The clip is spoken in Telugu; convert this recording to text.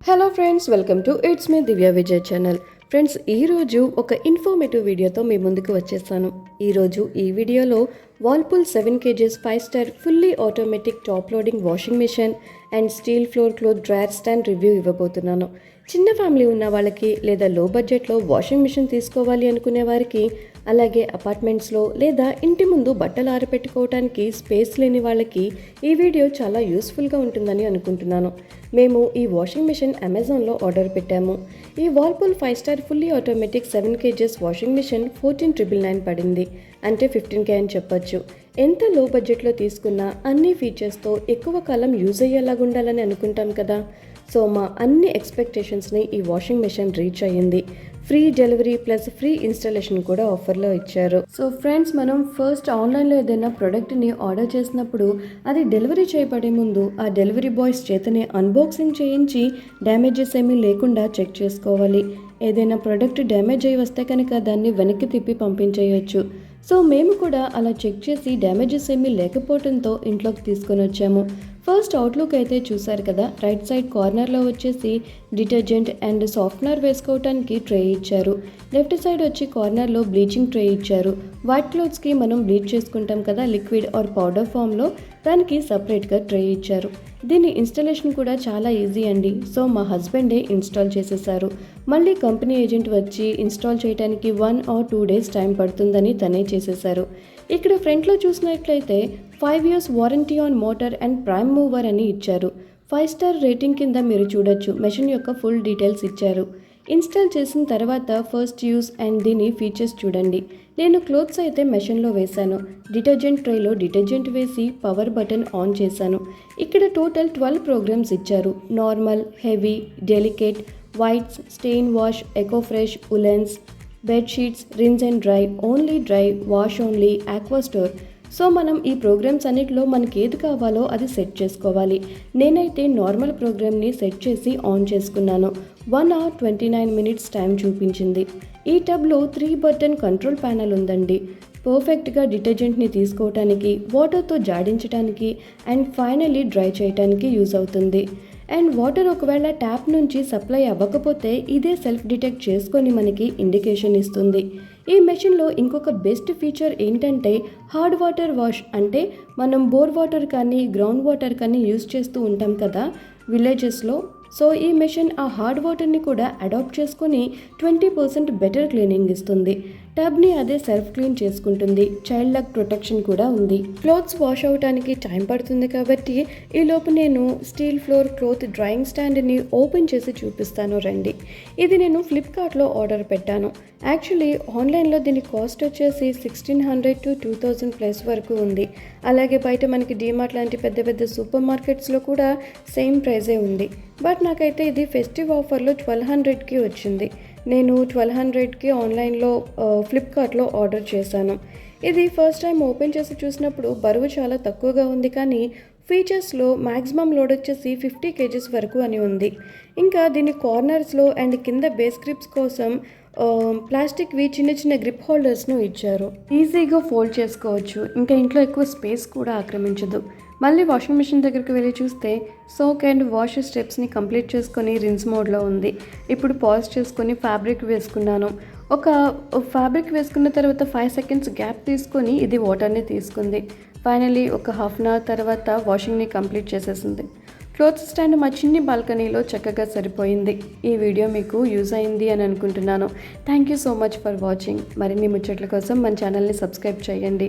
Hello friends, welcome to it's me Divya Vijay channel. Friends, ఈరోజు ఒక ఇన్ఫర్మేటివ్ వీడియోతో మీ ముందుకు వచ్చేసాను. ఈరోజు ఈ వీడియోలో Whirlpool 7 kgs 5 star fully automatic top loading washing machine and steel floor cloth dryer stand review ఇవ్వబోతున్నాను. చిన్న ఫ్యామిలీ ఉన్న వాళ్ళకి లేదా లో బడ్జెట్లో వాషింగ్ మిషన్ తీసుకోవాలి అనుకునే వారికి, అలాగే అపార్ట్మెంట్స్లో లేదా ఇంటి ముందు బట్టలు ఆరబెట్టుకోవడానికి స్పేస్ లేని వాళ్ళకి ఈ వీడియో చాలా యూస్ఫుల్గా ఉంటుందని అనుకుంటున్నాను. మేము ఈ వాషింగ్ మిషన్ అమెజాన్లో ఆర్డర్ పెట్టాము. ఈ Whirlpool 5 star fully automatic 7 kgs washing machine 14,999 పడింది. అంటే 15K అని చెప్పొచ్చు. ఎంత లో బడ్జెట్లో తీసుకున్నా అన్ని ఫీచర్స్తో ఎక్కువ కాలం యూజ్ అయ్యేలాగా ఉండాలని అనుకుంటాం కదా. సో మా అన్ని ఎక్స్పెక్టేషన్స్ని ఈ వాషింగ్ మెషిన్ రీచ్ అయ్యింది. Free delivery plus free installation కూడా ఆఫర్లో ఇచ్చారు. సో ఫ్రెండ్స్, మనం ఫస్ట్ ఆన్లైన్లో ఏదైనా ప్రోడక్ట్ని ఆర్డర్ చేసినప్పుడు అది డెలివరీ చేయబడే ముందు ఆ డెలివరీ బాయ్స్ చేతనే అన్బాక్సింగ్ చేయించి డ్యామేజెస్ ఏమీ లేకుండా చెక్ చేసుకోవాలి. ఏదైనా ప్రోడక్ట్ డ్యామేజ్ అయ్యి వస్తే కనుక దాన్ని వెనక్కి తిప్పి పంపించేయచ్చు. సో మేము కూడా అలా చెక్ చేసి డ్యామేజెస్ ఏమీ లేకపోవడంతో ఇంట్లోకి తీసుకొని వచ్చాము. ఫస్ట్ అవుట్లుక్ అయితే చూసారు కదా, రైట్ సైడ్ కార్నర్లో వచ్చేసి డిటర్జెంట్ అండ్ సాఫ్ట్నర్ వేసుకోవడానికి ట్రే ఇచ్చారు. లెఫ్ట్ సైడ్ వచ్చి కార్నర్లో బ్లీచింగ్ ట్రే ఇచ్చారు. వైట్ క్లాత్స్కి మనం బ్లీచ్ చేసుకుంటాం కదా, లిక్విడ్ ఆర్ పౌడర్ ఫామ్లో, దానికి సపరేట్గా ట్రే ఇచ్చారు. దీని ఇన్స్టాలేషన్ కూడా చాలా ఈజీ అండి. సో మా హస్బెండే ఇన్స్టాల్ చేసేసారు. మళ్ళీ కంపెనీ ఏజెంట్ వచ్చి ఇన్స్టాల్ చేయడానికి 1 or 2 days టైం పడుతుందని తనే చేసేసారు. ఇక్కడ ఫ్రంట్లో చూసినట్లయితే 5 years warranty on motor and prime mover అని ఇచ్చారు. 5 స్టార్ రేటింగ్ కింద మీరు చూడొచ్చు. మెషిన్ యొక్క ఫుల్ డీటెయిల్స్ ఇచ్చారు. ఇన్స్టాల్ చేసిన తర్వాత ఫస్ట్ యూస్ అండ్ దీని ఫీచర్స్ చూడండి. నేను క్లోత్స్ అయితే మెషిన్లో వేశాను. డిటర్జెంట్ ట్రేలో డిటర్జెంట్ వేసి పవర్ బటన్ ఆన్ చేశాను. ఇక్కడ టోటల్ 12 ప్రోగ్రామ్స్ ఇచ్చారు. Normal, heavy, delicate, whites, stain wash, eco fresh, woollens, bedsheets, rinse and dry, wash only, aqua store. So మనం ఈ ప్రోగ్రామ్స్ అన్నిటిలో మనకి ఏది కావాలో అది సెట్ చేసుకోవాలి. నేనైతే నార్మల్ ప్రోగ్రామ్ని సెట్ చేసి ఆన్ చేసుకున్నాను. 1 hour 29 minutes టైం చూపించింది. ఈ టబ్లో 3 button కంట్రోల్ ప్యానల్ ఉందండి. పర్ఫెక్ట్గా డిటర్జెంట్ని తీసుకోవటానికి, వాటర్తో జాడించడానికి అండ్ ఫైనలీ డ్రై చేయడానికి యూజ్ అవుతుంది. అండ్ వాటర్ ఒకవేళ ట్యాప్ నుంచి సప్లై అవ్వకపోతే ఇదే సెల్ఫ్ డిటెక్ట్ చేసుకొని మనకి ఇండికేషన్ ఇస్తుంది. ఈ మెషిన్లో ఇంకొక బెస్ట్ ఫీచర్ ఏంటంటే హార్డ్ వాటర్ వాష్. అంటే మనం బోర్ వాటర్ కానీ గ్రౌండ్ వాటర్ కానీ యూజ్ చేస్తూ ఉంటాం కదా విలేజెస్లో. సో ఈ మెషిన్ ఆ హార్డ్ వాటర్ని కూడా అడాప్ట్ చేసుకొని 20% బెటర్ క్లీనింగ్ ఇస్తుంది. టబ్ని అదే సెల్ఫ్ క్లీన్ చేసుకుంటుంది. చైల్డ్ లాక్ ప్రొటెక్షన్ కూడా ఉంది. క్లోత్స్ వాష్ అవడానికి టైం పడుతుంది కాబట్టి ఈలోపు నేను స్టీల్ ఫ్లోర్ క్లోత్ డ్రాయింగ్ స్టాండ్ని ఓపెన్ చేసి చూపిస్తాను రండి. ఇది నేను ఫ్లిప్కార్ట్లో ఆర్డర్ పెట్టాను. యాక్చువల్లీ ఆన్లైన్లో దీని కాస్ట్ వచ్చేసి 1,600 to 2,000 ప్లస్ వరకు ఉంది. అలాగే బయట మనకి డీమార్ట్ లాంటి పెద్ద పెద్ద సూపర్ మార్కెట్స్లో కూడా సేమ్ ప్రైజే ఉంది. బట్ నాకైతే ఇది ఫెస్టివ్ ఆఫర్లో 1,200కి వచ్చింది. నేను 1,200కి ఆన్లైన్లో ఫ్లిప్కార్ట్లో ఆర్డర్ చేశాను. ఇది ఫస్ట్ టైం ఓపెన్ చేసి చూసినప్పుడు బరువు చాలా తక్కువగా ఉంది, కానీ ఫీచర్స్లో మ్యాక్సిమం లోడ్ వచ్చేసి 50 kgs వరకు అని ఉంది. ఇంకా దీని కార్నర్స్లో అండ్ కింద బేస్ గ్రిప్స్ కోసం ప్లాస్టిక్వి చిన్న చిన్న గ్రిప్ హోల్డర్స్ను ఇచ్చారు. ఈజీగా ఫోల్డ్ చేసుకోవచ్చు. ఇంకా ఇంట్లో ఎక్కువ స్పేస్ కూడా ఆక్రమించదు. మళ్ళీ వాషింగ్ మిషన్ దగ్గరికి వెళ్ళి చూస్తే సోక్ అండ్ వాష్ స్టెప్స్ని కంప్లీట్ చేసుకొని రిన్స్ మోడ్లో ఉంది. ఇప్పుడు పాజ్ చేసుకొని ఫ్యాబ్రిక్ వేసుకున్నాను. ఒక ఫ్యాబ్రిక్ వేసుకున్న తర్వాత 5 seconds గ్యాప్ తీసుకొని ఇది వాటర్ని తీసుకుంది. ఫైనలీ ఒక హాఫ్ అన్ అవర్ తర్వాత వాషింగ్ని కంప్లీట్ చేసేసింది. క్లోత్ స్టాండ్ మా చిన్ని బాల్కనీలో చక్కగా సరిపోయింది. ఈ వీడియో మీకు యూజ్ అయింది అని అనుకుంటున్నాను. Thank you so much for watching. మరిన్ని ముచ్చట్ల కోసం మన ఛానల్ని సబ్స్క్రైబ్ చేయండి.